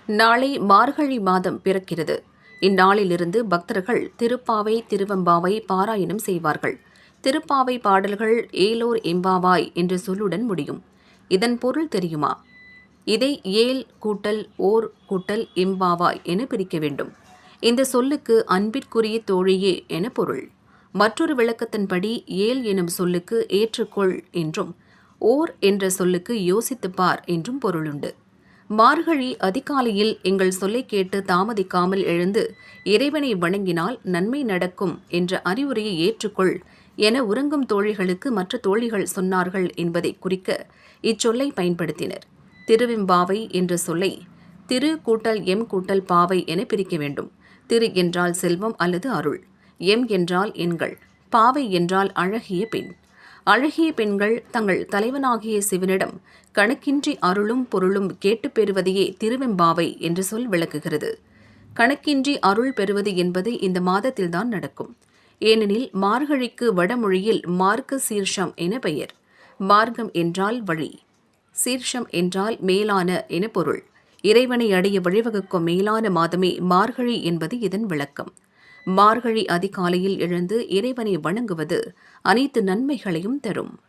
நாளை மார்கழி மாதம் பிறக்கிறது. இந்நாளிலிருந்து பக்தர்கள் திருப்பாவை திருவெம்பாவை பாராயணம் செய்வார்கள். திருப்பாவை பாடல்கள் ஏலோர் எம்பாவாய் என்ற சொல்லுடன் முடியும். இதன் பொருள் தெரியுமா? இதை ஏல் கூட்டல் ஓர் கூட்டல் எம்பாவாய் என பிரிக்க வேண்டும். இந்த சொல்லுக்கு அன்பிற்குரிய தோழியே என பொருள். மற்றொரு விளக்கத்தின்படி ஏல் எனும் சொல்லுக்கு ஏற்றுக்கொள் என்றும், ஓர் என்ற சொல்லுக்கு யோசித்துப் பார் என்றும் பொருளுண்டு. மார்கழி அதிகாலையில் எங்கள் சொல்லை கேட்டு தாமதிக்காமல் எழுந்து இறைவனை வணங்கினால் நன்மை நடக்கும் என்ற அறிவுரையை ஏற்றுக்கொள் என உறங்கும் தோழிகளுக்கு மற்ற தோழிகள் சொன்னார்கள் என்பதை குறிக்க இச்சொல்லை பயன்படுத்தினர். திருவெம்பாவை என்ற சொல்லை திரு கூட்டல் எம் கூட்டல் பாவை என பிரிக்க வேண்டும். திரு என்றால் செல்வம் அல்லது அருள், எம் என்றால் எண்கள், பாவை என்றால் அழகிய பெண். அழகிய பெண்கள் தங்கள் தலைவனாகிய சிவனிடம் கணக்கின்றி அருளும் பொருளும் கேட்டுப் பெறுவதையே திருவெம்பாவை என்று சொல் விளக்குகிறது. கணக்கின்றி அருள் பெறுவது என்பது இந்த மாதத்தில்தான் நடக்கும். ஏனெனில் மார்கழிக்கு வடமொழியில் மார்க்க சீர்ஷம் என பெயர். மார்க்கம் என்றால் வழி, சீர்ஷம் என்றால் மேலான என பொருள். இறைவனை அடைய வழிவகுக்கும் மேலான மாதமே மார்கழி என்பது இதன் விளக்கம். மார்கழி அதிகாலையில் எழுந்து இறைவனை வணங்குவது அனைத்து நன்மைகளையும் தரும்.